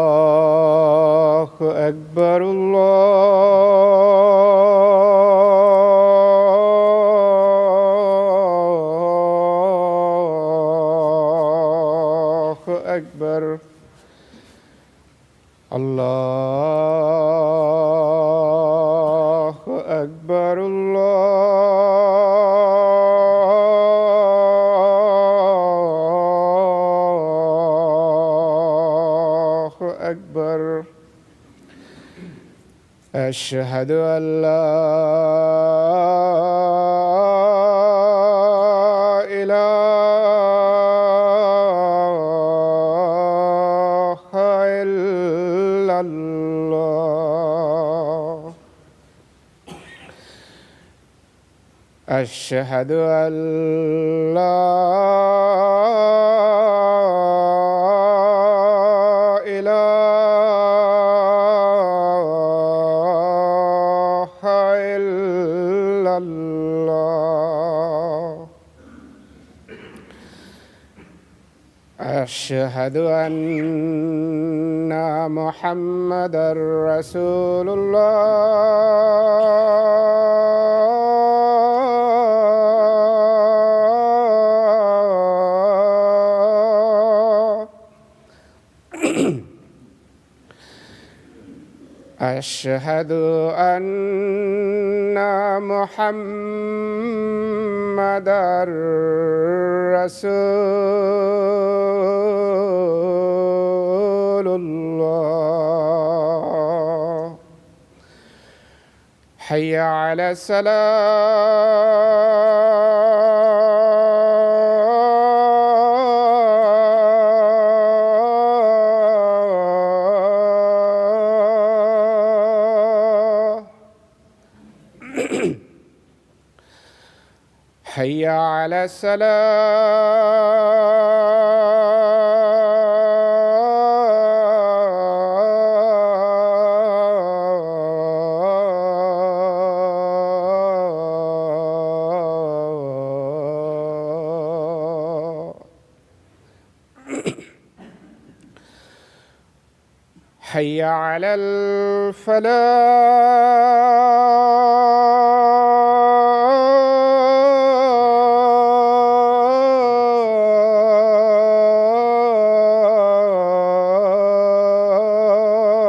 الله أكبر الله أكبر الله أكبر الله أكبر أشهد أن لا إله إلا الله أشهد أن لا إله إلا الله أشهد أن محمدًا رسول الله أشهد أن محمدًا رسول الله حي على الصلاة حي على الصلاة حي على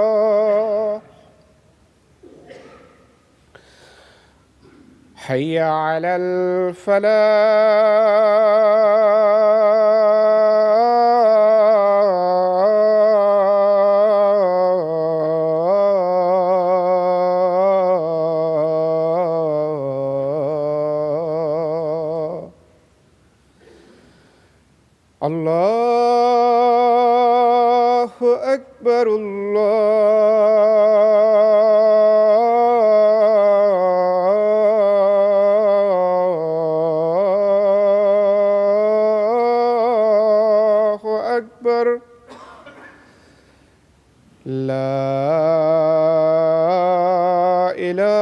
الفلاح حي على الفلاح الله أكبر الله أكبر لا إله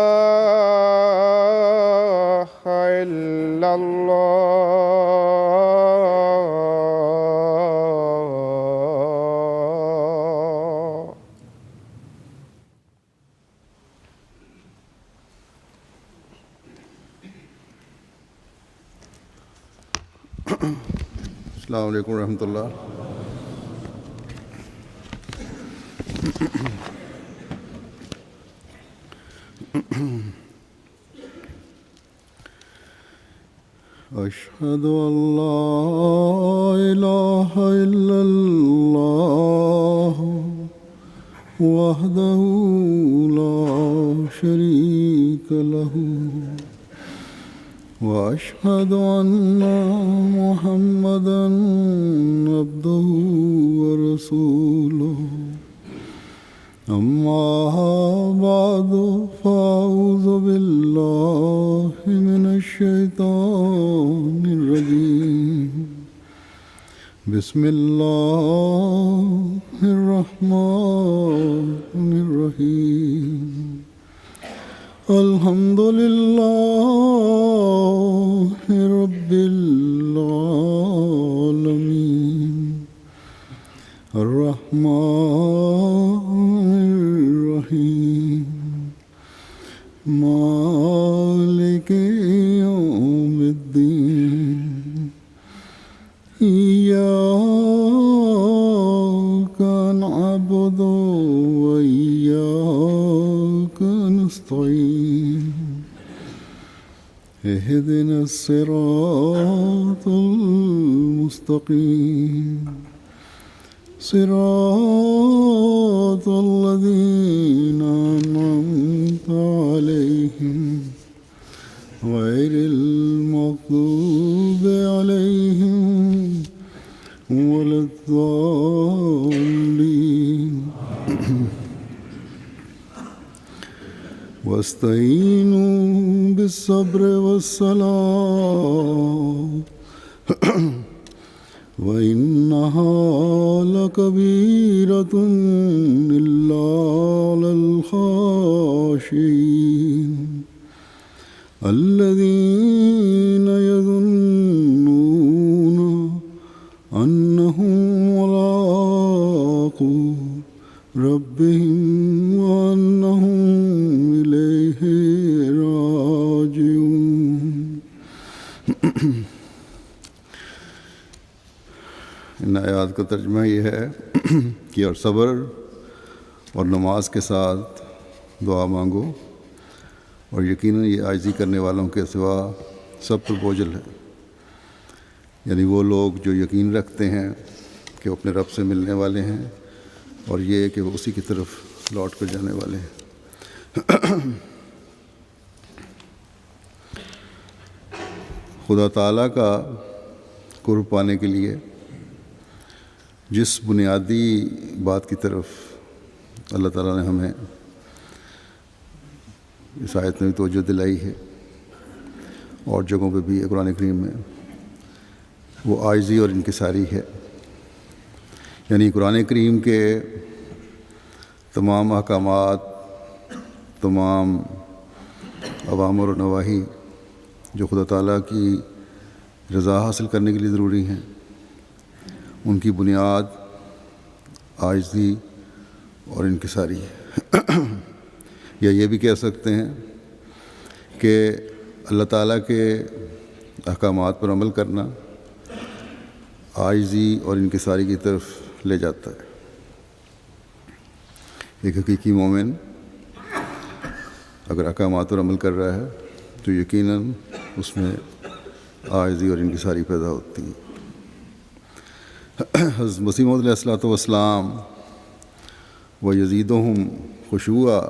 إلا الله السلام علیکم ورحمۃ اللہ۔ أشهد أن لا إله إلا الله وحده لا شريك له وأشهد أن محمدًا عبده ورسوله أما بعد فأعوذ بالله من الشيطان الرجيم بسم الله الرحمن الرحيم الحمد لله رب العالمين الرحمن الرحيم مالك يوم الدين إياك نعبد وإياك نستعين اهدنا الصراط المستقيم صراط الذين أنعمت عليهم غير المغضوب عليهم ولا الضالين واستعينوا بالصبر والصلاة وإنها لكبيرة إلا على الخاشعين الذين يظنون أنهم ملاقو ربهم وأنهم إليه راجعون ان آیات کا ترجمہ یہ ہے کہ اور صبر اور نماز کے ساتھ دعا مانگو، اور یقیناً یہ عاجزی کرنے والوں کے سوا سب پر بوجھل ہے، یعنی وہ لوگ جو یقین رکھتے ہیں کہ وہ اپنے رب سے ملنے والے ہیں اور یہ کہ وہ اسی کی طرف لوٹ کر جانے والے ہیں۔ خدا تعالیٰ کا قرب پانے کے لیے جس بنیادی بات کی طرف اللہ تعالیٰ نے ہمیں اس آیت میں توجہ دلائی ہے اور جگہوں پہ بھی قرآن کریم میں، وہ عاجزی اور انکساری ہے، یعنی قرآن کریم کے تمام احکامات، تمام اوامر و نواہی جو خدا تعالیٰ کی رضا حاصل کرنے کے لیے ضروری ہیں، ان کی بنیاد عاجزی اور انکساری ہے۔ یا یہ بھی کہہ سکتے ہیں کہ اللہ تعالیٰ کے احکامات پر عمل کرنا عاجزی اور انکساری کی طرف لے جاتا ہے۔ ایک حقیقی مومن اگر احکامات پر عمل کر رہا ہے تو یقیناً اس میں عاجزی اور انکساری پیدا ہوتی ہے۔ حضرت مسیح موعود علیہ الصلوۃ والسلام و یزیدہم خشوعا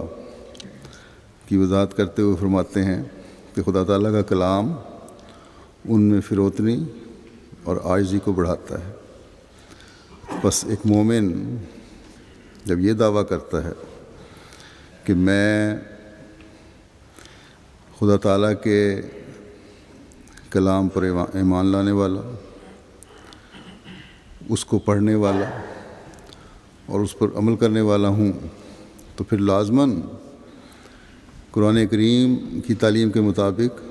کی وضاحت کرتے ہوئے فرماتے ہیں کہ خدا تعالیٰ کا کلام ان میں فروتنی اور عاجزی کو بڑھاتا ہے۔ بس ایک مومن جب یہ دعویٰ کرتا ہے کہ میں خدا تعالیٰ کے کلام پر ایمان لانے والا، اس کو پڑھنے والا اور اس پر عمل کرنے والا ہوں، تو پھر لازماً قرآن کریم کی تعلیم کے مطابق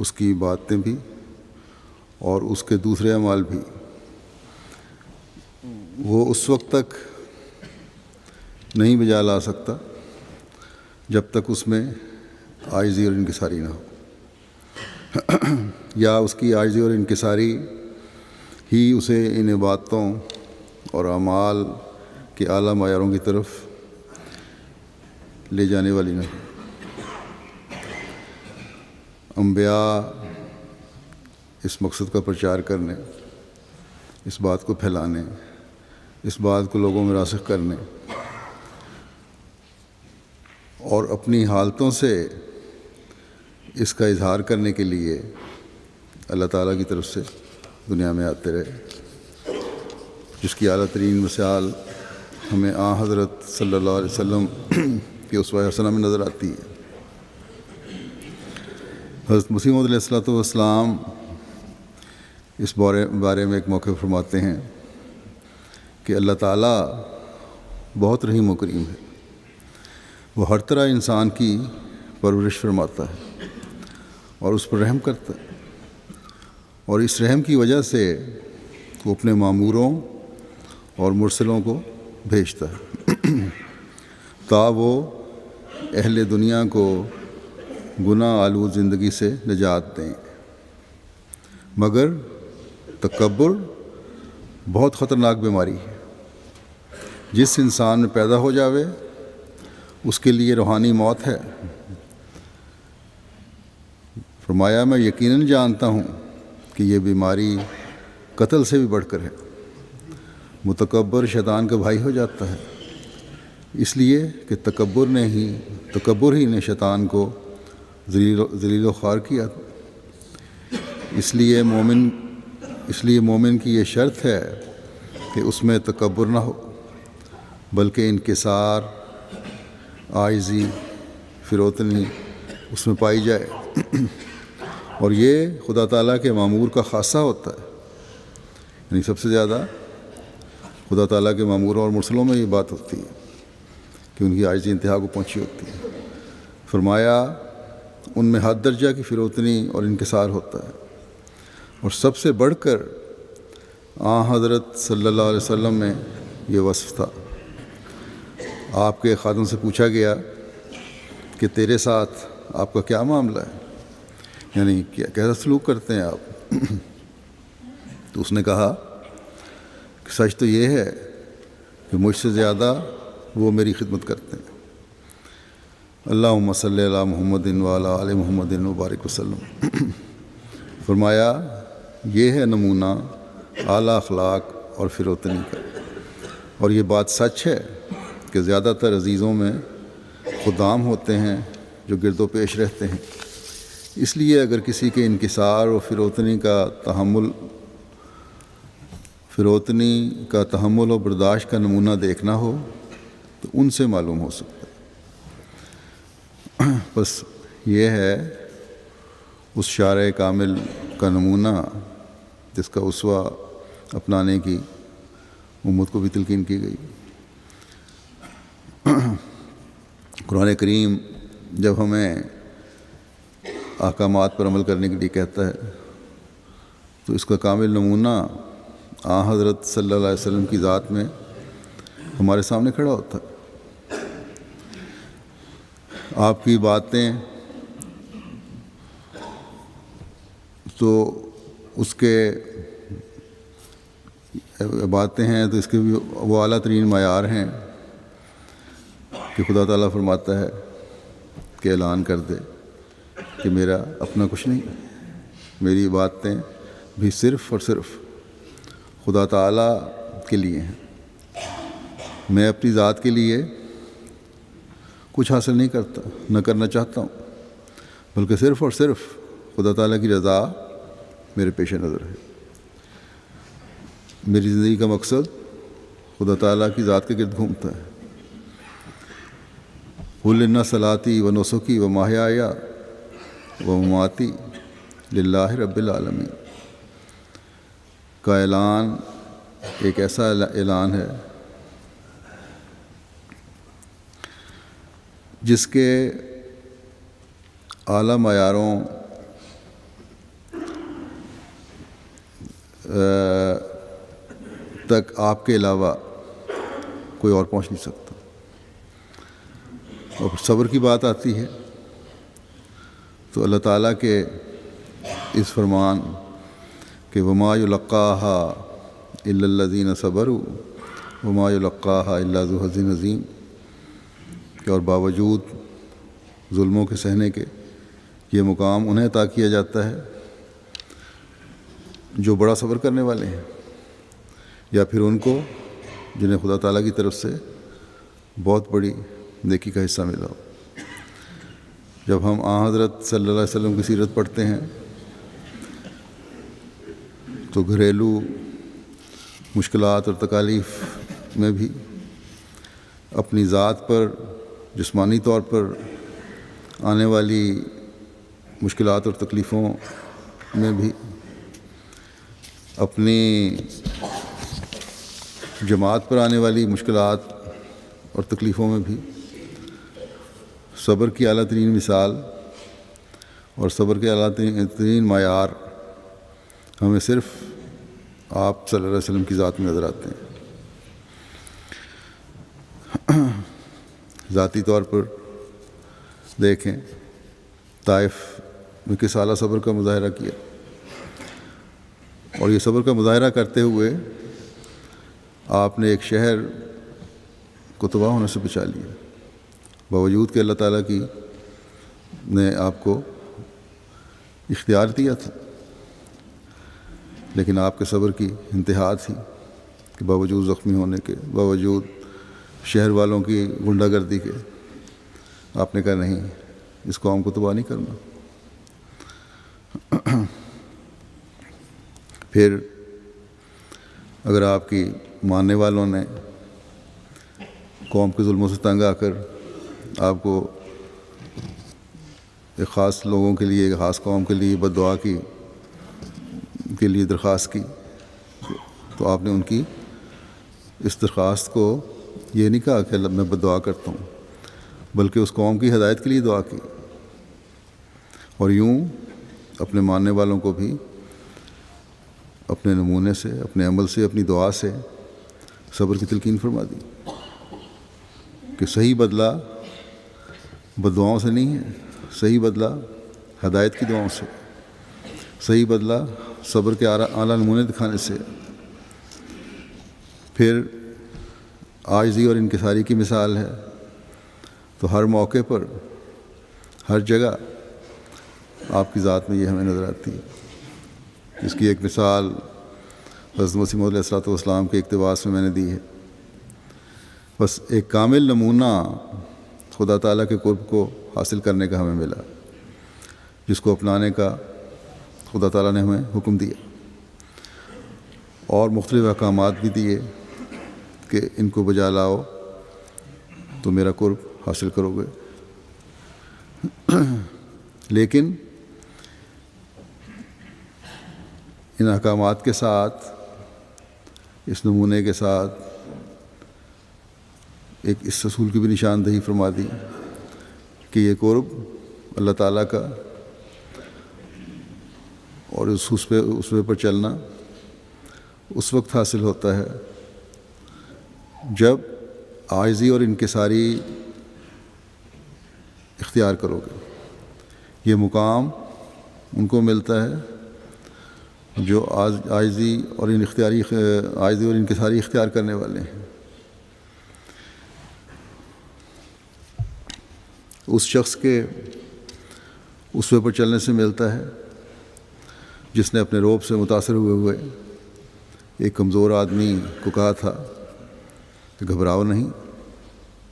اس کی باتیں بھی اور اس کے دوسرے اعمال بھی وہ اس وقت تک نہیں بجا لا سکتا جب تک اس میں عاجزی اور انکساری نہ ہو، یا اس کی عاجزی اور انکساری ہی اسے ان باتوں اور اعمال کے اعلیٰ معیاروں کی طرف لے جانے والی نہ ہو۔ انبیاء اس مقصد کا پرچار کرنے، اس بات کو پھیلانے، اس بات کو لوگوں میں راسخ کرنے اور اپنی حالتوں سے اس کا اظہار کرنے کے لیے اللہ تعالیٰ کی طرف سے دنیا میں آتے رہے، جس کی اعلیٰ ترین مثال ہمیں حضرت صلی اللہ علیہ وسلم کی اسوہ حسنہ میں نظر آتی ہے۔ حضرت مسیح موعود علیہ الصلوۃ والسلام اس بارے میں ایک موقع فرماتے ہیں کہ اللہ تعالیٰ بہت رحیم و کریم ہے، وہ ہر طرح انسان کی پرورش فرماتا ہے اور اس پر رحم کرتا ہے، اور اس رحم کی وجہ سے وہ اپنے ماموروں اور مرسلوں کو بھیجتا ہے تا وہ اہل دنیا کو گناہ آلود زندگی سے نجات دیں۔ مگر تکبر بہت خطرناک بیماری ہے، جس انسان میں پیدا ہو جاوے اس کے لیے روحانی موت ہے۔ فرمایا میں یقیناً جانتا ہوں کہ یہ بیماری قتل سے بھی بڑھ کر ہے۔ متکبر شیطان کا بھائی ہو جاتا ہے، اس لیے کہ تکبر ہی نے شیطان کو ذلیل و خوار کیا۔ اس لیے مومن کی یہ شرط ہے کہ اس میں تکبر نہ ہو، بلکہ انکسار، عاجزی، فروتنی اس میں پائی جائے، اور یہ خدا تعالیٰ کے مامور کا خاصہ ہوتا ہے۔ یعنی سب سے زیادہ خدا تعالیٰ کے ماموروں اور مرسلوں میں یہ بات ہوتی ہے کہ ان کی عاجزی انتہا کو پہنچی ہوتی ہے۔ فرمایا ان میں حد درجہ کی فروتنی اور انکسار ہوتا ہے، اور سب سے بڑھ کر حضرت صلی اللہ علیہ وسلم میں یہ وصف تھا۔ آپ کے خادم سے پوچھا گیا کہ تیرے ساتھ آپ کا کیا معاملہ ہے، یعنی کیسا سلوک کرتے ہیں آپ؟ تو اس نے کہا کہ سچ تو یہ ہے کہ مجھ سے زیادہ وہ میری خدمت کرتے ہیں۔ اللہم صلی علی محمد وعلی آل محمد وبارک وسلم۔ فرمایا یہ ہے نمونہ اعلیٰ اخلاق اور فروتنی کا، اور یہ بات سچ ہے کہ زیادہ تر عزیزوں میں خدام ہوتے ہیں جو گرد و پیش رہتے ہیں۔ اس لیے اگر کسی کے انکسار و فروتنی کا تحمل و برداشت کا نمونہ دیکھنا ہو تو ان سے معلوم ہو سکتا ہے۔ بس یہ ہے اس شارع کامل کا نمونہ جس کا اسوہ اپنانے کی امت کو بھی تلقین کی گئی۔ قرآن کریم جب ہمیں احکامات پر عمل کرنے کے لیے کہتا ہے تو اس کا کامل نمونہ حضرت صلی اللہ علیہ وسلم کی ذات میں ہمارے سامنے کھڑا ہوتا ہے۔ آپ کی باتیں تو اس کے باتیں ہیں تو اس کے بھی وہ اعلیٰ ترین معیار ہیں کہ خدا تعالیٰ فرماتا ہے کہ اعلان کر دے کہ میرا اپنا کچھ نہیں، میری باتیں بھی صرف اور صرف خدا تعالیٰ کے لیے ہیں۔ میں اپنی ذات کے لیے کچھ حاصل نہیں کرتا، نہ کرنا چاہتا ہوں، بلکہ صرف اور صرف خدا تعالیٰ کی رضا میرے پیش نظر ہے۔ میری زندگی کا مقصد خدا تعالیٰ کی ذات کے گرد گھومتا ہے۔ قُلْ إِنَّ صَلَاتِي وَنُسُكِي وَمَحْيَايَ وَمَمَاتِي لِلَّهِ رَبِّ الْعَالَمِينَ کا اعلان ایک ایسا اعلان ہے جس کے اعلیٰ معیاروں تک آپ کے علاوہ کوئی اور پہنچ نہیں سکتا۔ اور صبر کی بات آتی ہے تو اللہ تعالیٰ کے اس فرمان کہ وما یلقاها الا الذین صبروا وما یلقاها الا ذو حظ عظیم، کہ اور باوجود ظلموں کے سہنے کے یہ مقام انہیں عطا کیا جاتا ہے جو بڑا صبر کرنے والے ہیں، یا پھر ان کو جنہیں خدا تعالیٰ کی طرف سے بہت بڑی نیکی کا حصہ ملا ہو۔ جب ہم حضرت صلی اللہ علیہ وسلم کی سیرت پڑھتے ہیں تو گھریلو مشکلات اور تکالیف میں بھی اپنی ذات پر جسمانی طور پر آنے والی مشکلات اور تکلیفوں میں بھی، اپنی جماعت پر آنے والی مشکلات اور تکلیفوں میں بھی صبر کی اعلیٰ ترین مثال اور صبر کے اعلیٰ ترین معیار ہمیں صرف آپ صلی اللہ علیہ وسلم کی ذات میں نظر آتے ہیں۔ ذاتی طور پر دیکھیں طائف میں کس اعلیٰ صبر کا مظاہرہ کیا، اور یہ صبر کا مظاہرہ کرتے ہوئے آپ نے ایک شہر کو تباہ ہونے سے بچا لیا، باوجود کہ اللہ تعالیٰ کی نے آپ کو اختیار دیا تھا، لیکن آپ کے صبر کی انتہا تھی کہ باوجود زخمی ہونے کے، باوجود شہر والوں کی غنڈہ گردی کے، آپ نے کہا نہیں، اس قوم کو تباہ نہیں کرنا۔ پھر اگر آپ کی ماننے والوں نے قوم کے ظلموں سے تنگ آ کر آپ کو ایک خاص لوگوں کے لیے، ایک خاص قوم کے لیے بد دعا کی کے لیے درخواست کی، تو آپ نے ان کی اس درخواست کو یہ نہیں کہا کہ میں بد دعا کرتا ہوں، بلکہ اس قوم کی ہدایت کے لیے دعا کی، اور یوں اپنے ماننے والوں کو بھی اپنے نمونے سے، اپنے عمل سے، اپنی دعا سے صبر کی تلقین فرما دی کہ صحیح بدلہ بد دعاؤں سے نہیں ہے، صحیح بدلہ ہدایت کی دعاؤں سے، صحیح بدلہ صبر کے اعلیٰ نمونے دکھانے سے۔ پھر عاجزی اور انکساری کی مثال ہے، تو ہر موقع پر، ہر جگہ آپ کی ذات میں یہ ہمیں نظر آتی ہے۔ اس کی ایک مثال حضرت مسیح موعود علیہ السلام کے اقتباس میں میں نے دی ہے۔ بس ایک کامل نمونہ خدا تعالیٰ کے قرب کو حاصل کرنے کا ہمیں ملا، جس کو اپنانے کا خدا تعالیٰ نے ہمیں حکم دیا، اور مختلف احکامات بھی دیے کہ ان کو بجا لاؤ تو میرا قرب حاصل کرو گے۔ لیکن ان احکامات کے ساتھ، اس نمونے کے ساتھ ایک اس اصول کی بھی نشاندہی فرما دی کہ یہ قرب اللہ تعالیٰ کا اور اس پہ پر چلنا اس وقت حاصل ہوتا ہے جب عاجزی اور انکساری اختیار کرو گے۔ یہ مقام ان کو ملتا ہے جو عاجزی اور انکساری اختیار کرنے والے ہیں۔ اس شخص کے اسوے پر چلنے سے ملتا ہے جس نے اپنے روب سے متاثر ہوئے ایک کمزور آدمی کو کہا تھا کہ گھبراؤ نہیں،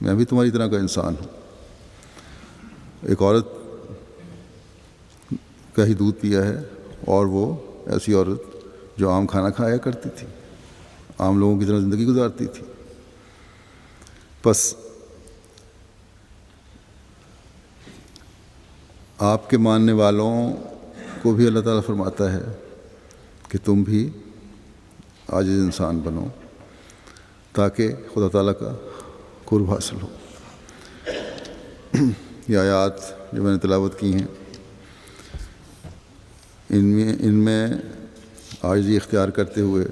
میں بھی تمہاری طرح کا انسان ہوں۔ ایک عورت کا ہی دودھ پیا ہے، اور وہ ایسی عورت جو عام کھانا کھایا کرتی تھی، عام لوگوں کی طرح زندگی گزارتی تھی۔ بس آپ کے ماننے والوں کو بھی اللہ تعالیٰ فرماتا ہے کہ تم بھی عاجز انسان بنو تاکہ خدا تعالیٰ کا قرب حاصل ہو۔ یہ آیات جو میں نے تلاوت کی ہیں، ان میں عاجزی اختیار کرتے ہوئے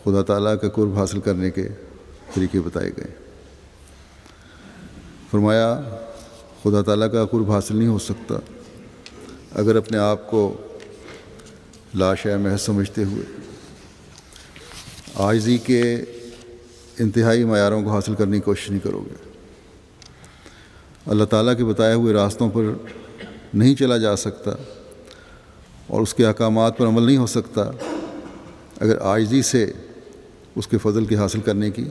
خدا تعالیٰ کا قرب حاصل کرنے کے طریقے بتائے گئے۔ فرمایا خدا تعالیٰ کا قرب حاصل نہیں ہو سکتا اگر اپنے آپ کو لاشے محض سمجھتے ہوئے عاجزی کے انتہائی معیاروں کو حاصل کرنے کی کوشش نہیں کرو گے۔ اللہ تعالیٰ کے بتائے ہوئے راستوں پر نہیں چلا جا سکتا اور اس کے احکامات پر عمل نہیں ہو سکتا اگر عاجزی سے اس کے فضل کے حاصل کرنے کی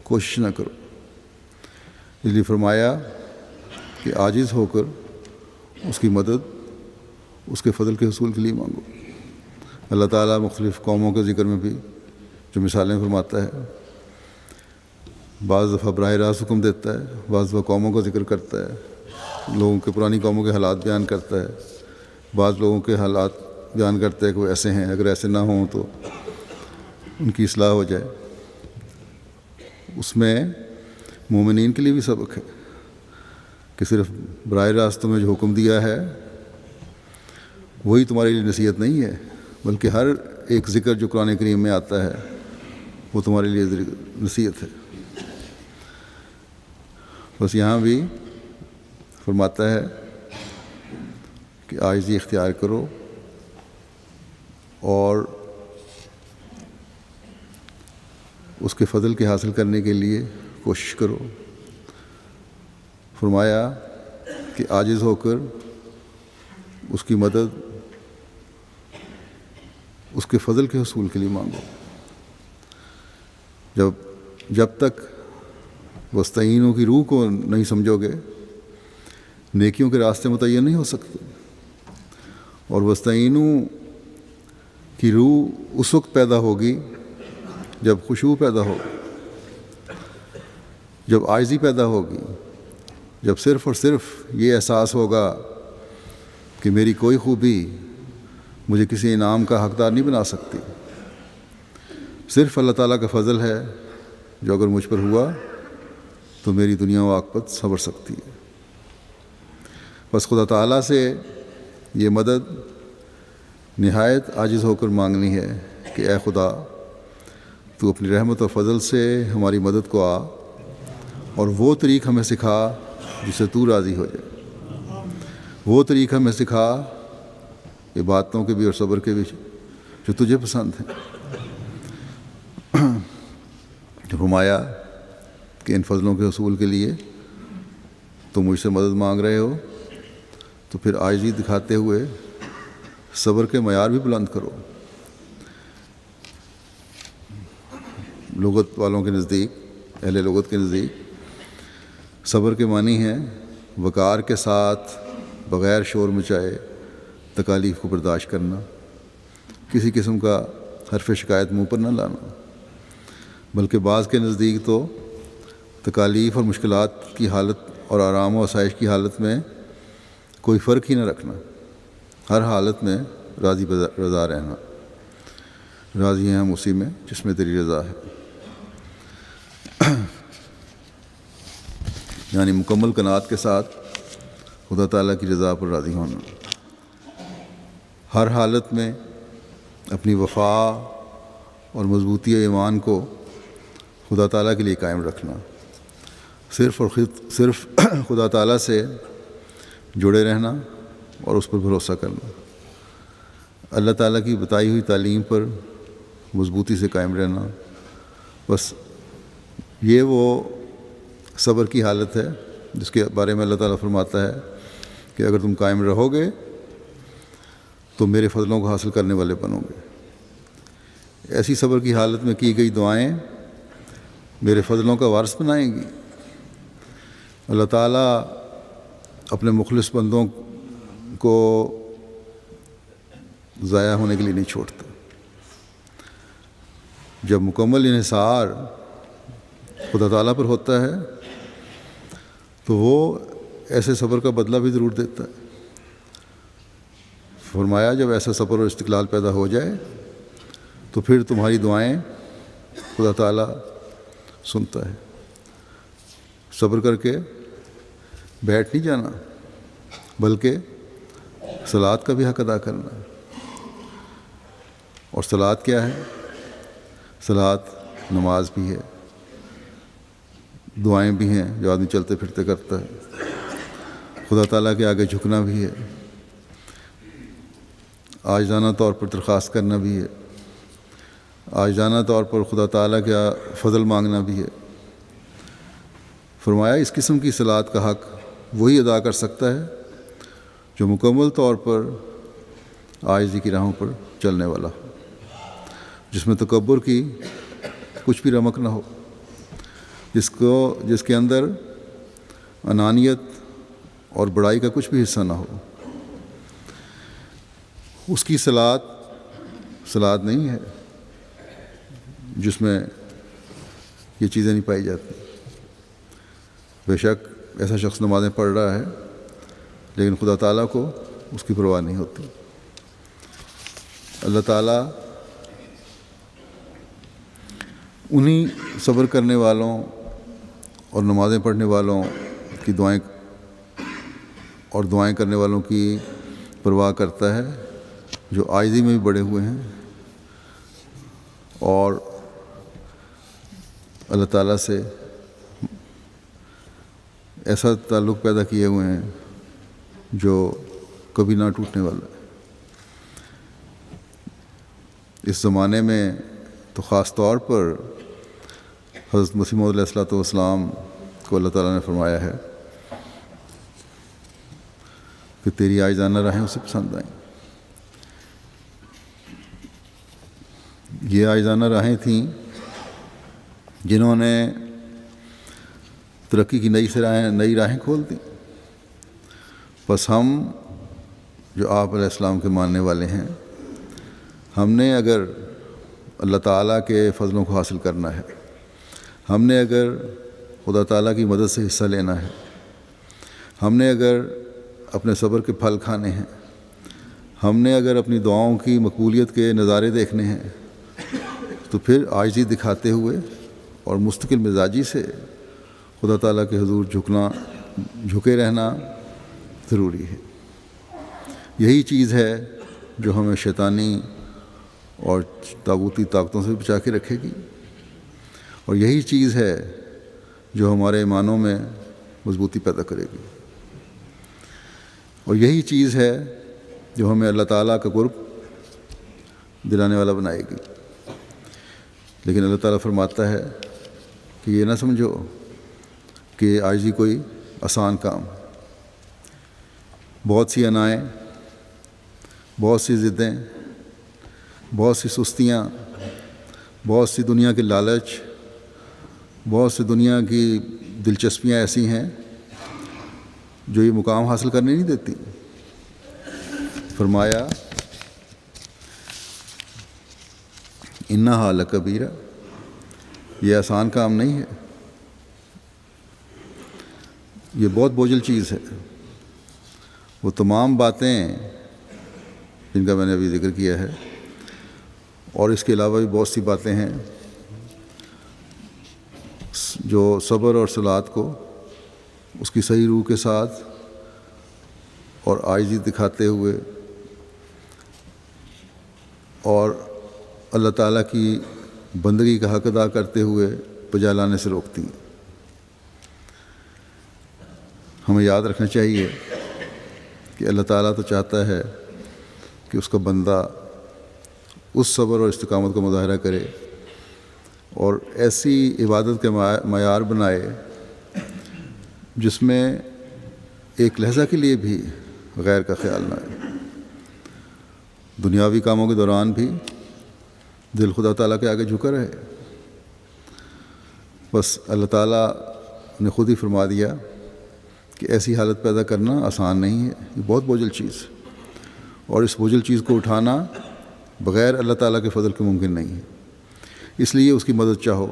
کوشش نہ کرو۔ اس لیے فرمایا کہ عاجز ہو کر اس کی مدد اس کے فضل کے حصول کے لیے مانگو۔ اللہ تعالیٰ مختلف قوموں کے ذکر میں بھی جو مثالیں فرماتا ہے بعض دفعہ براہ راست حکم دیتا ہے، بعض دفعہ قوموں کا ذکر کرتا ہے، لوگوں کے پرانی قوموں کے حالات بیان کرتا ہے، بعض لوگوں کے حالات بیان کرتا ہے کہ وہ ایسے ہیں، اگر ایسے نہ ہوں تو ان کی اصلاح ہو جائے۔ اس میں مومنین کے لیے بھی سبق ہے کہ صرف براہ راست تمہیں جو حکم دیا ہے وہی تمہارے لیے نصیحت نہیں ہے، بلکہ ہر ایک ذکر جو قرآن کریم میں آتا ہے وہ تمہارے لیے نصیحت ہے۔ بس یہاں بھی فرماتا ہے کہ عاجزی اختیار کرو اور اس کے فضل کے حاصل کرنے کے لیے کوشش کرو۔ فرمایا کہ عاجز ہو کر اس کی مدد اس کے فضل کے حصول کے لیے مانگو۔ جب تک وسطینوں کی روح کو نہیں سمجھو گے نیکیوں کے راستے متعین نہیں ہو سکتے، اور وسطینوں کی روح اس وقت پیدا ہوگی جب خشوع پیدا ہوگی، جب عاجزی پیدا ہوگی، جب صرف اور صرف یہ احساس ہوگا کہ میری کوئی خوبی مجھے کسی انعام کا حقدار نہیں بنا سکتی، صرف اللہ تعالیٰ کا فضل ہے جو اگر مجھ پر ہوا تو میری دنیا و عاقبت سنور سکتی ہے۔ بس خدا تعالیٰ سے یہ مدد نہایت عاجز ہو کر مانگنی ہے کہ اے خدا تو اپنی رحمت و فضل سے ہماری مدد کو آ اور وہ طریق ہمیں سکھا جس سے تو راضی ہو جائے، وہ طریق ہمیں سکھا عبادتوں کے بھی اور صبر کے بھی جو تجھے پسند ہیں۔ فرمایا کہ ان فضلوں کے حصول کے لیے تم مجھ سے مدد مانگ رہے ہو تو پھر عاجزی دکھاتے ہوئے صبر کے معیار بھی بلند کرو۔ لغت والوں کے نزدیک، اہل لغت کے نزدیک صبر کے معنی ہیں وقار کے ساتھ بغیر شور مچائے تکالیف کو برداشت کرنا، کسی قسم کا حرف شکایت منہ پر نہ لانا، بلکہ بعض کے نزدیک تو تکالیف اور مشکلات کی حالت اور آرام و آسائش کی حالت میں کوئی فرق ہی نہ رکھنا، ہر حالت میں راضی رضا رہنا۔ راضی ہیں ہم اسی میں جس میں تیری رضا ہے، یعنی مکمل قناعت کے ساتھ خدا تعالیٰ کی رضا پر راضی ہونا، ہر حالت میں اپنی وفا اور مضبوطی ایمان کو خدا تعالیٰ کے لیے قائم رکھنا، صرف خدا تعالیٰ سے جڑے رہنا اور اس پر بھروسہ کرنا، اللہ تعالیٰ کی بتائی ہوئی تعلیم پر مضبوطی سے قائم رہنا۔ بس یہ وہ صبر کی حالت ہے جس کے بارے میں اللہ تعالیٰ فرماتا ہے کہ اگر تم قائم رہو گے تو میرے فضلوں کو حاصل کرنے والے بنو گے۔ ایسی صبر کی حالت میں کی گئی دعائیں میرے فضلوں کا وارث بنائیں گی۔ اللہ تعالیٰ اپنے مخلص بندوں کو ضائع ہونے کے لیے نہیں چھوڑتا۔ جب مکمل انحصار خدا تعالیٰ پر ہوتا ہے تو وہ ایسے صبر کا بدلہ بھی ضرور دیتا ہے۔ فرمایا جب ایسا صبر اور استقلال پیدا ہو جائے تو پھر تمہاری دعائیں خدا تعالیٰ سنتا ہے۔ صبر کر کے بیٹھ نہیں جانا بلکہ صلات کا بھی حق ادا کرنا۔ اور صلات کیا ہے؟ صلات نماز بھی ہے، دعائیں بھی ہیں جو آدمی چلتے پھرتے کرتا ہے، خدا تعالیٰ کے آگے جھکنا بھی ہے، عاجزانہ طور پر درخواست کرنا بھی ہے، عاجزانہ طور پر خدا تعالیٰ کا فضل مانگنا بھی ہے۔ فرمایا اس قسم کی صلات کا حق وہی ادا کر سکتا ہے جو مکمل طور پر عاجزی کی راہوں پر چلنے والا ہو، جس میں تکبر کی کچھ بھی رمق نہ ہو، جس کے اندر انانیت اور بڑائی کا کچھ بھی حصہ نہ ہو۔ اس کی صلات نہیں ہے جس میں یہ چیزیں نہیں پائی جاتی۔ بے شک ایسا شخص نمازیں پڑھ رہا ہے لیکن خدا تعالیٰ کو اس کی پرواہ نہیں ہوتی۔ اللہ تعالیٰ انہی صبر کرنے والوں اور نمازیں پڑھنے والوں کی دعائیں کرنے والوں کی پرواہ کرتا ہے جو عاجزی میں بھی بڑے ہوئے ہیں اور اللہ تعالیٰ سے ایسا تعلق پیدا کیے ہوئے ہیں جو کبھی نہ ٹوٹنے والا ہے۔ اس زمانے میں تو خاص طور پر حضرت مسیح موعود علیہ الصلوۃ والسلام کو اللہ تعالیٰ نے فرمایا ہے کہ تیری عاجزانہ راہیں اسے پسند آئیں۔ یہ عاجزانہ راہیں تھیں جنہوں نے ترقی کی نئی راہیں کھول دیں۔ بس ہم جو آپ علیہ السلام کے ماننے والے ہیں، ہم نے اگر اللہ تعالیٰ کے فضلوں کو حاصل کرنا ہے، ہم نے اگر خدا تعالیٰ کی مدد سے حصہ لینا ہے، ہم نے اگر اپنے صبر کے پھل کھانے ہیں، ہم نے اگر اپنی دعاؤں کی مقبولیت کے نظارے دیکھنے ہیں، تو پھر عاجزی دکھاتے ہوئے اور مستقل مزاجی سے خدا تعالیٰ کے حضور جھکے رہنا ضروری ہے۔ یہی چیز ہے جو ہمیں شیطانی اور طاغوتی طاقتوں سے بچا کے رکھے گی، اور یہی چیز ہے جو ہمارے ایمانوں میں مضبوطی پیدا کرے گی، اور یہی چیز ہے جو ہمیں اللہ تعالیٰ کا قرب دلانے والا بنائے گی۔ لیکن اللہ تعالیٰ فرماتا ہے کہ یہ نہ سمجھو کہ عاجزی کوئی آسان کام، بہت سی انائیں، بہت سی ضدیں، بہت سی سستیاں، بہت سی دنیا کے لالچ، بہت سی دنیا کی دلچسپیاں ایسی ہیں جو یہ مقام حاصل کرنے نہیں دیتی۔ فرمایا انہا لکبیرہ، یہ آسان کام نہیں ہے، یہ بہت بوجھل چیز ہے۔ وہ تمام باتیں جن کا میں نے ابھی ذکر کیا ہے، اور اس کے علاوہ بھی بہت سی باتیں ہیں جو صبر اور صلات کو اس کی صحیح روح کے ساتھ اور عاجزی دکھاتے ہوئے اور اللہ تعالیٰ کی بندگی کا حق ادا کرتے ہوئے بجا لانے سے روکتی ہیں۔ ہمیں یاد رکھنا چاہیے کہ اللہ تعالیٰ تو چاہتا ہے کہ اس کا بندہ اس صبر اور استقامت کا مظاہرہ کرے اور ایسی عبادت کے معیار بنائے جس میں ایک لحظہ کے لیے بھی غیر کا خیال نہ آئے۔ دنیاوی کاموں کے دوران بھی دل خدا تعالیٰ کے آگے جھکا رہے۔ بس اللہ تعالیٰ نے خود ہی فرما دیا کہ ایسی حالت پیدا کرنا آسان نہیں ہے، یہ بہت بوجھل چیز ہے، اور اس بوجھل چیز کو اٹھانا بغیر اللہ تعالیٰ کے فضل کے ممکن نہیں ہے۔ اس لیے اس کی مدد چاہو،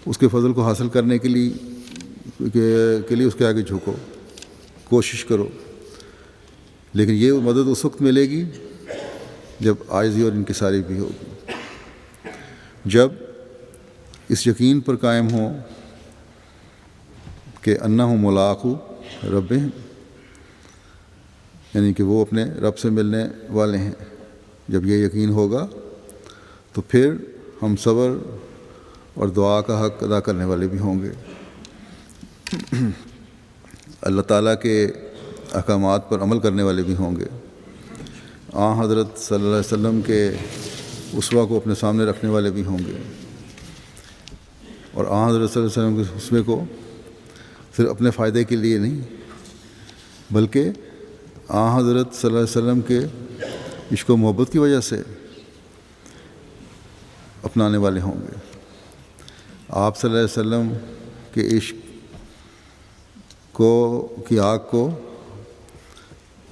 اس کے فضل کو حاصل کرنے کے لیے اس کے آگے جھکو، کوشش کرو، لیکن یہ مدد اس وقت ملے گی جب عاجزی اور انکساری بھی ہوگی، جب اس یقین پر قائم ہو کہ انہم ملاقو ربہم، یعنی کہ وہ اپنے رب سے ملنے والے ہیں۔ جب یہ یقین ہوگا تو پھر ہم صبر اور دعا کا حق ادا کرنے والے بھی ہوں گے، اللہ تعالیٰ کے احکامات پر عمل کرنے والے بھی ہوں گے، حضرت صلی اللہ علیہ وسلم کے اسوہ کو اپنے سامنے رکھنے والے بھی ہوں گے، اور حضرت صلی اللہ علیہ وسلم کے اسوے کو صرف اپنے فائدے کے لیے نہیں بلکہ حضرت صلی اللہ علیہ وسلم کے عشق و محبت کی وجہ سے اپنانے والے ہوں گے۔ آپ صلی اللہ علیہ وسلم کے عشق کی آگ کو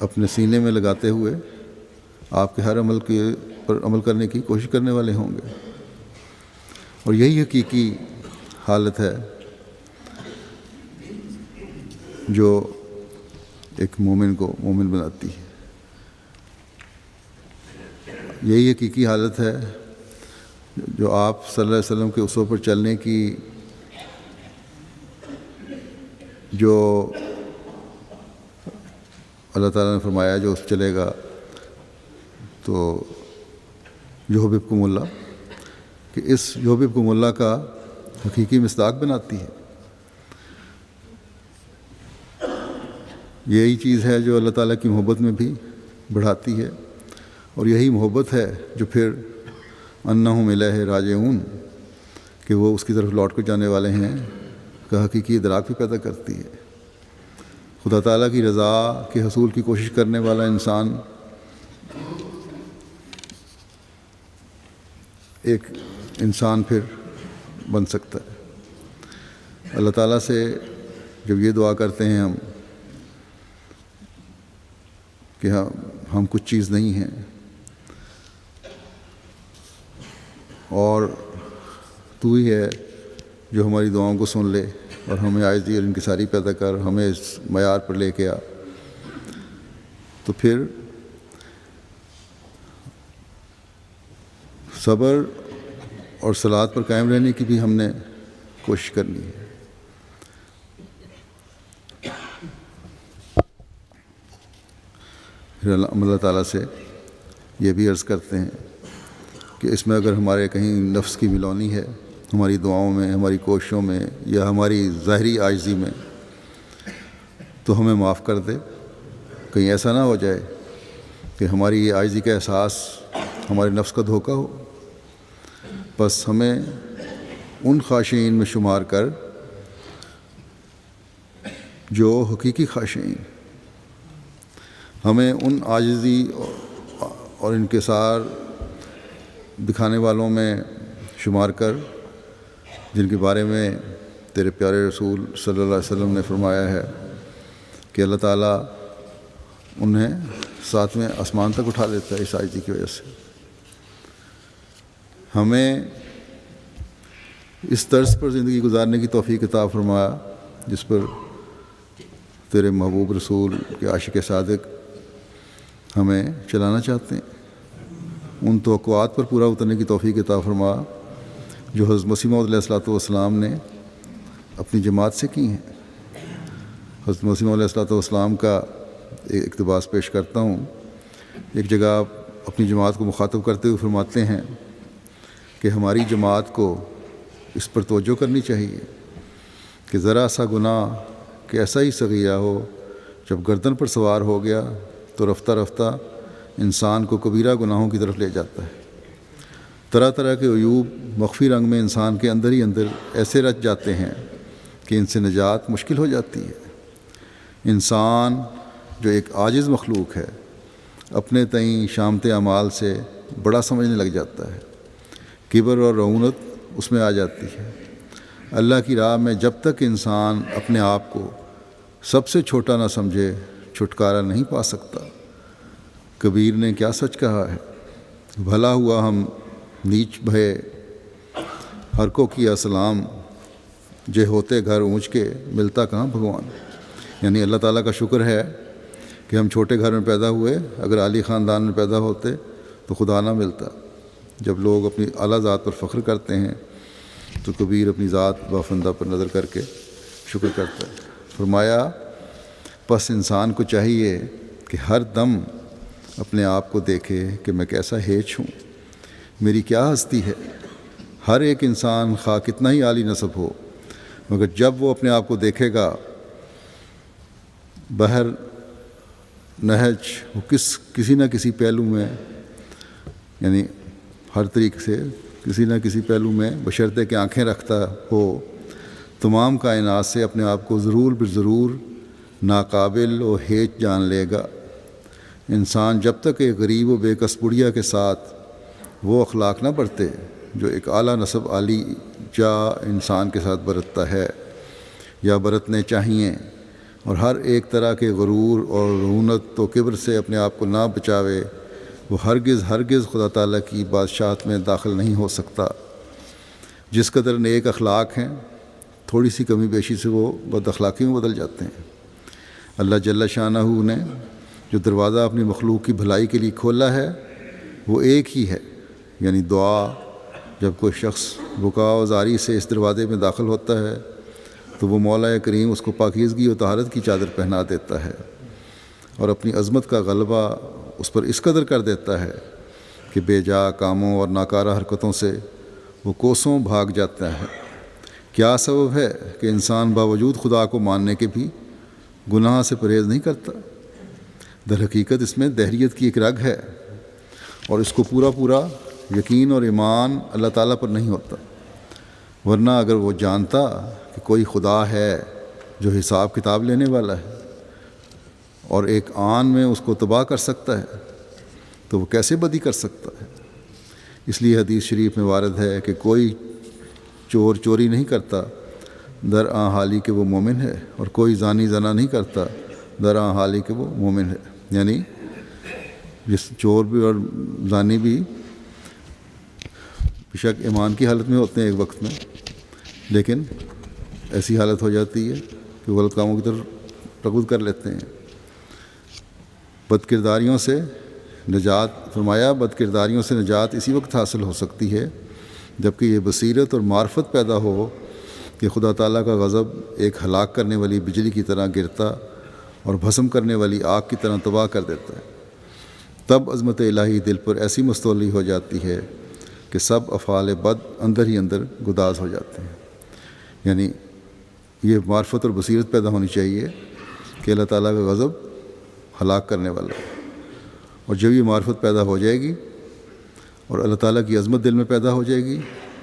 اپنے سینے میں لگاتے ہوئے آپ کے ہر عمل پر عمل کرنے کی کوشش کرنے والے ہوں گے، اور یہی حقیقی حالت ہے جو ایک مومن کو مومن بناتی ہے۔ یہی حقیقی حالت ہے جو آپ صلی اللہ علیہ وسلم کے اصول پر چلنے کی جو اللہ تعالیٰ نے فرمایا جو اس چلے گا تو یحببکم اللہ، کہ اس یحببکم اللہ کا حقیقی مصداق بناتی ہے۔ یہی چیز ہے جو اللہ تعالیٰ کی محبت میں بھی بڑھاتی ہے، اور یہی محبت ہے جو پھر انہم الیہ راجعون، کہ وہ اس کی طرف لوٹ کر جانے والے ہیں، کا حقیقی ادراک بھی پیدا کرتی ہے۔ خدا تعالیٰ کی رضا کے حصول کی کوشش کرنے والا انسان ایک انسان پھر بن سکتا ہے۔ اللہ تعالیٰ سے جب یہ دعا کرتے ہیں ہم کہ ہم کچھ چیز نہیں ہیں اور تو ہی ہے جو ہماری دعاؤں کو سن لے اور ہمیں عاجزی اور انکساری پیدا کر، ہمیں اس معیار پر لے کے آ، تو پھر صبر اور صلات پر قائم رہنے کی بھی ہم نے کوشش کرنی ہے۔ پھر اللہ تعالیٰ سے یہ بھی عرض کرتے ہیں کہ اس میں اگر ہمارے کہیں نفس کی ملونی ہے، ہماری دعاؤں میں، ہماری کوششوں میں، یا ہماری ظاہری عاجزی میں، تو ہمیں معاف کر دے۔ کہیں ایسا نہ ہو جائے کہ ہماری یہ عاجزی کا احساس ہمارے نفس کا دھوکہ ہو، بس ہمیں ان خاشعین میں شمار کر جو حقیقی خاشعین، ہمیں ان عاجزی اور انکسار دکھانے والوں میں شمار کر جن کے بارے میں تیرے پیارے رسول صلی اللہ علیہ وسلم نے فرمایا ہے کہ اللہ تعالیٰ انہیں ساتویں آسمان تک اٹھا لیتا ہے اس عاجزی کی وجہ سے۔ ہمیں اس طرز پر زندگی گزارنے کی توفیق عطا فرمایا جس پر تیرے محبوب رسول کے عاشق صادق ہمیں چلانا چاہتے ہیں۔ ان توقعات پر پورا اترنے کی توفیق عطا فرما جو حضرت مسیح موعود علیہ الصلوۃ والسلام نے اپنی جماعت سے کی ہیں۔ حضرت مسیح موعود علیہ الصلوۃ والسلام کا ایک اقتباس پیش کرتا ہوں۔ ایک جگہ اپنی جماعت کو مخاطب کرتے ہوئے فرماتے ہیں کہ ہماری جماعت کو اس پر توجہ کرنی چاہیے کہ ذرا سا گناہ کہ ایسا ہی صغیرہ ہو، جب گردن پر سوار ہو گیا تو رفتہ رفتہ انسان کو کبیرہ گناہوں کی طرف لے جاتا ہے۔ طرح طرح کے عیوب مخفی رنگ میں انسان کے اندر ہی اندر ایسے رچ جاتے ہیں کہ ان سے نجات مشکل ہو جاتی ہے۔ انسان جو ایک عاجز مخلوق ہے اپنے تئیں شامت اعمال سے بڑا سمجھنے لگ جاتا ہے، کبر اور رعونت اس میں آ جاتی ہے۔ اللہ کی راہ میں جب تک انسان اپنے آپ کو سب سے چھوٹا نہ سمجھے چھٹکارا نہیں پا سکتا۔ کبیر نے کیا سچ کہا ہے، بھلا ہوا ہم نیچ بھے ہر کو کیا سلام، جے ہوتے گھر اونچ کے ملتا کہاں بھگوان۔ یعنی اللہ تعالیٰ کا شکر ہے کہ ہم چھوٹے گھر میں پیدا ہوئے، اگر عالی خاندان میں پیدا ہوتے تو خدا نہ ملتا۔ جب لوگ اپنی اعلیٰ ذات پر فخر کرتے ہیں تو کبیر اپنی ذات بافندہ پر نظر کر کے شکر کرتا ہے۔ فرمایا پس انسان کو چاہیے کہ ہر دم اپنے آپ کو دیکھے کہ میں کیسا ہیچ ہوں، میری کیا ہستی ہے۔ ہر ایک انسان خواہ کتنا ہی عالی نسب ہو، مگر جب وہ اپنے آپ کو دیکھے گا بہر نہج وہ کسی نہ کسی پہلو میں، یعنی ہر طریقے سے کسی نہ کسی پہلو میں بشرطے کہ آنکھیں رکھتا ہو، تمام کائنات سے اپنے آپ کو ضرور بضرور ناقابل و ہیچ جان لے گا۔ انسان جب تک ایک غریب و بے کس بڑھیا کے ساتھ وہ اخلاق نہ برتے جو ایک اعلیٰ نسب عالی جا انسان کے ساتھ برتتا ہے یا برتنے چاہیے، اور ہر ایک طرح کے غرور اور رعونت و کبر سے اپنے آپ کو نہ بچاوے، وہ ہرگز خدا تعالیٰ کی بادشاہت میں داخل نہیں ہو سکتا۔ جس قدر نیک اخلاق ہیں، تھوڑی سی کمی بیشی سے وہ بد اخلاقی میں بدل جاتے ہیں۔ اللہ جل شانہ نے جو دروازہ اپنی مخلوق کی بھلائی کے لیے کھولا ہے وہ ایک ہی ہے، یعنی دعا۔ جب کوئی شخص بکا و زاری سے اس دروازے میں داخل ہوتا ہے تو وہ مولا کریم اس کو پاکیزگی و طہارت کی چادر پہنا دیتا ہے اور اپنی عظمت کا غلبہ اس پر اس قدر کر دیتا ہے کہ بے جا کاموں اور ناکارہ حرکتوں سے وہ کوسوں بھاگ جاتا ہے۔ کیا سبب ہے کہ انسان باوجود خدا کو ماننے کے بھی گناہ سے پرہیز نہیں کرتا؟ در حقیقت اس میں دہریت کی ایک رگ ہے اور اس کو پورا یقین اور ایمان اللہ تعالیٰ پر نہیں ہوتا، ورنہ اگر وہ جانتا کہ کوئی خدا ہے جو حساب کتاب لینے والا ہے اور ایک آن میں اس کو تباہ کر سکتا ہے تو وہ کیسے بدی کر سکتا ہے؟ اس لیے حدیث شریف میں وارد ہے کہ کوئی چور چوری نہیں کرتا درآں حالی کہ وہ مومن ہے، اور کوئی زانی زنا نہیں کرتا درآں حالی کہ وہ مومن ہے۔ یعنی جس چور بھی اور زانی بھی بے شک ایمان کی حالت میں ہوتے ہیں ایک وقت میں، لیکن ایسی حالت ہو جاتی ہے کہ غلط کاموں کی طرف رغبت کر لیتے ہیں۔ بد کرداریوں سے نجات، فرمایا بد کرداریوں سے نجات اسی وقت حاصل ہو سکتی ہے جب کہ یہ بصیرت اور معرفت پیدا ہو کہ خدا تعالیٰ کا غضب ایک ہلاک کرنے والی بجلی کی طرح گرتا اور بھسم کرنے والی آگ کی طرح تباہ کر دیتا ہے۔ تب عظمت الہی دل پر ایسی مستولی ہو جاتی ہے کہ سب افعال بد اندر ہی اندر گداز ہو جاتے ہیں۔ یعنی یہ معرفت اور بصیرت پیدا ہونی چاہیے کہ اللہ تعالیٰ کا غضب ہلاک کرنے والا ہے، اور جب یہ معرفت پیدا ہو جائے گی اور اللہ تعالیٰ کی عظمت دل میں پیدا ہو جائے گی،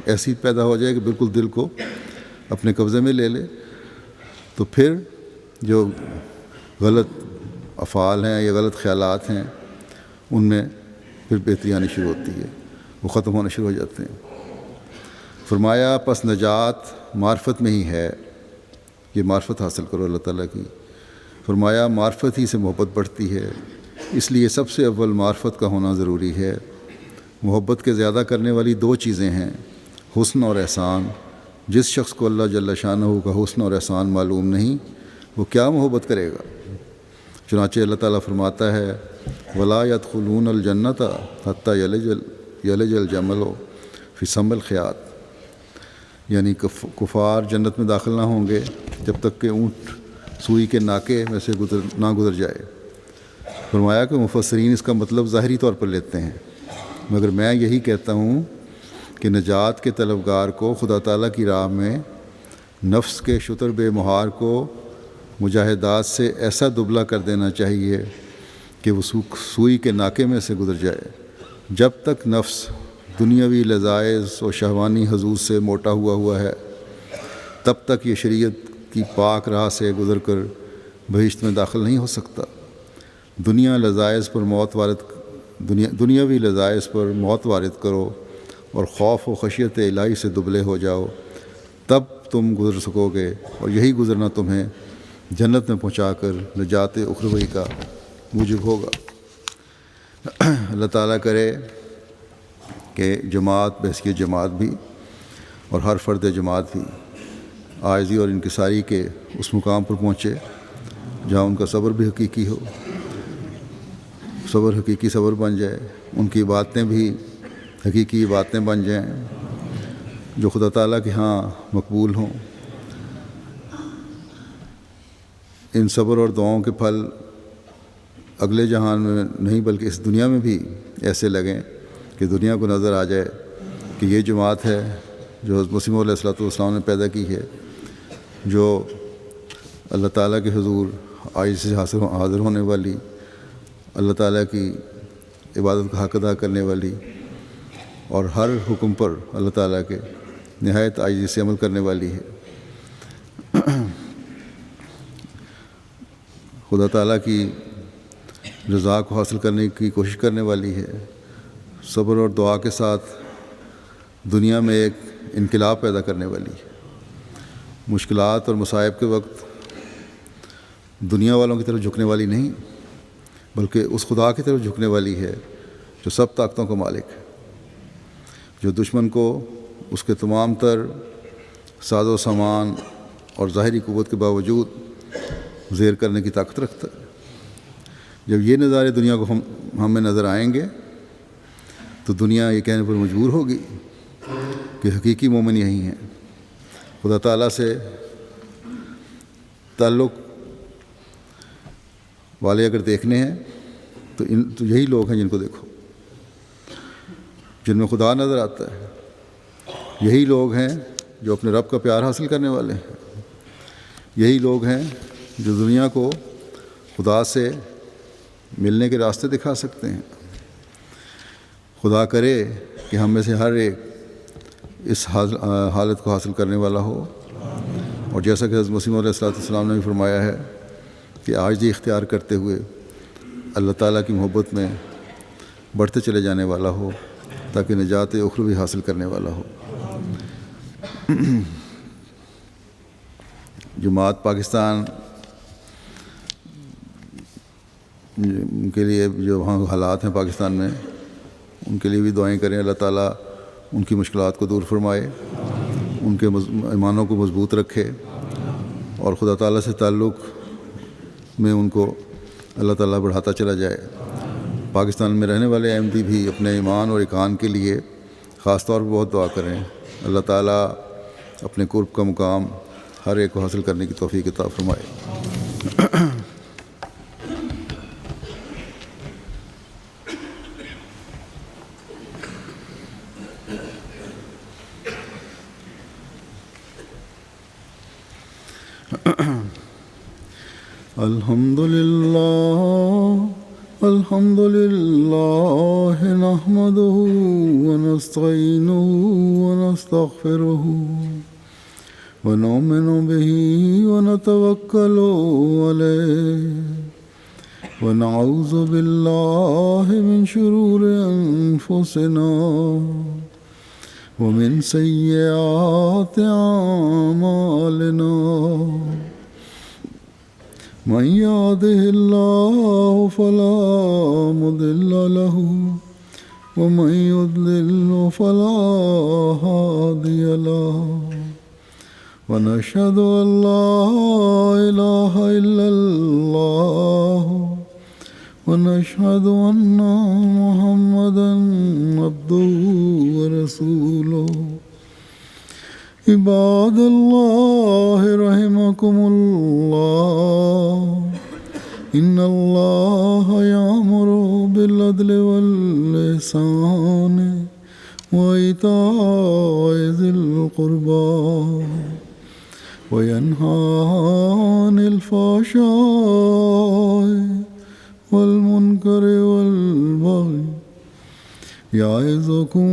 ایسی پیدا ہو جائے کہ بالکل دل کو اپنے قبضے میں لے لے، تو پھر جو غلط افعال ہیں یا غلط خیالات ہیں ان میں پھر بہتری آنی شروع ہوتی ہے، وہ ختم ہونا شروع ہو جاتے ہیں۔ فرمایا پس نجات معرفت میں ہی ہے، یہ معرفت حاصل کرو اللہ تعالیٰ کی۔ فرمایا معرفت ہی سے محبت بڑھتی ہے، اس لیے سب سے اول معرفت کا ہونا ضروری ہے۔ محبت کے زیادہ کرنے والی دو چیزیں ہیں، حسن اور احسان۔ جس شخص کو اللہ جل شانہ کا حسن اور احسان معلوم نہیں وہ کیا محبت کرے گا؟ چنانچہ اللہ تعالیٰ فرماتا ہے وَلَا يَدْخُلُونَ الْجَنَّةَ حَتَّى يَلِجَ الْجَمَلُ فِي سَمِّ الْخِيَاطِ، یعنی کفار جنت میں داخل نہ ہوں گے جب تک کہ اونٹ سوئی کے ناکے میں سے نہ گزر جائے۔ فرمایا کہ مفسرین اس کا مطلب ظاہری طور پر لیتے ہیں، مگر میں یہی کہتا ہوں کہ نجات کے طلبگار کو خدا تعالیٰ کی راہ میں نفس کے شتر بے مہار کو مجاہدات سے ایسا دبلا کر دینا چاہیے کہ وہ سوئی کے ناکے میں سے گزر جائے۔ جب تک نفس دنیاوی لذائذ و شہوانی حظوظ سے موٹا ہوا ہے تب تک یہ شریعت کی پاک راہ سے گزر کر بہشت میں داخل نہیں ہو سکتا۔ دنیاوی لذائذ پر موت وارد کرو اور خوف و خشیت الہی سے دبلے ہو جاؤ، تب تم گزر سکو گے، اور یہی گزرنا تمہیں جنت میں پہنچا کر نجات اخروی کا موجب ہوگا۔ اللہ تعالیٰ کرے کہ جماعت بحیثیت جماعت بھی اور ہر فرد جماعت بھی عاجزی اور انکساری کے اس مقام پر پہنچے جہاں ان کا صبر بھی حقیقی ہو، صبر حقیقی صبر بن جائے، ان کی باتیں بھی حقیقی باتیں بن جائیں جو خدا تعالیٰ کے ہاں مقبول ہوں۔ ان صبر اور دعاؤں کے پھل اگلے جہان میں نہیں بلکہ اس دنیا میں بھی ایسے لگیں کہ دنیا کو نظر آ جائے کہ یہ جماعت ہے جو حضرت مسیح موعود علیہ السلام نے پیدا کی ہے، جو اللہ تعالیٰ کے حضور عاجزی سے حاضر ہونے والی، اللہ تعالیٰ کی عبادت کا حق ادا کرنے والی اور ہر حکم پر اللہ تعالیٰ کے نہایت عاجزی سے عمل کرنے والی ہے۔ خدا تعالیٰ کی رضا کو حاصل کرنے کی کوشش کرنے والی ہے، صبر اور دعا کے ساتھ دنیا میں ایک انقلاب پیدا کرنے والی ہے۔ مشکلات اور مصائب کے وقت دنیا والوں کی طرف جھکنے والی نہیں بلکہ اس خدا کی طرف جھکنے والی ہے جو سب طاقتوں کا مالک ہے، جو دشمن کو اس کے تمام تر ساز و سامان اور ظاہری قوت کے باوجود زیر کرنے کی طاقت رکھتا ہے۔ جب یہ نظارے دنیا کو ہمیں نظر آئیں گے تو دنیا یہ کہنے پر مجبور ہوگی کہ حقیقی مومن یہی ہیں۔ خدا تعالیٰ سے تعلق والے اگر دیکھنے ہیں تو یہی لوگ ہیں جن کو دیکھو، جن میں خدا نظر آتا ہے۔ یہی لوگ ہیں جو اپنے رب کا پیار حاصل کرنے والے ہیں۔ یہی لوگ ہیں جو دنیا کو خدا سے ملنے کے راستے دکھا سکتے ہیں۔ خدا کرے کہ ہم میں سے ہر ایک اس حالت کو حاصل کرنے والا ہو، اور جیسا کہ حضرت مسیح علیہ السلام نے بھی فرمایا ہے کہ عاجزی اختیار کرتے ہوئے اللہ تعالیٰ کی محبت میں بڑھتے چلے جانے والا ہو، تاکہ نجات اخروی حاصل کرنے والا ہو۔ جماعت پاکستان کے لیے جو وہاں حالات ہیں پاکستان میں، ان کے لیے بھی دعائیں کریں، اللہ تعالیٰ ان کی مشکلات کو دور فرمائے، ان کے ایمانوں کو مضبوط رکھے، اور خدا تعالیٰ سے تعلق میں ان کو اللہ تعالیٰ بڑھاتا چلا جائے۔ پاکستان میں رہنے والے احمدی بھی اپنے ایمان اور ایقان کے لیے خاص طور پر بہت دعا کریں۔ اللہ تعالیٰ اپنے قرب کا مقام ہر ایک کو حاصل کرنے کی توفیق عطا فرمائے۔ الحمد للہ نحمده ونستعینه ونستغفره ونؤمن به ونتوکل علیہ ونعوذ باللہ من شرور انفسنا ومن سیئات اعمالنا من يهده الله فلا مضل له ومن يضلل فلا هادي له ونشهد أن لا إله إلا الله ونشهد أن محمدا عبده ورسوله عباد اللہ رحمکم اللہ ان اللہ یأمر بالعدل والإحسان وإیتاء ذی القربى وینہی عن الفحشاء والمنکر والبغی یعظکم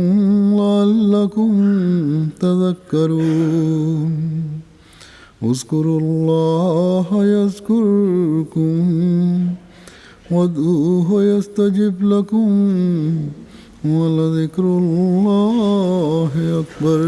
لعلکم تذکرون اذکروا اللہ یذکرکم وادعوہ یستجب لکم ولذکر اللہ اکبر۔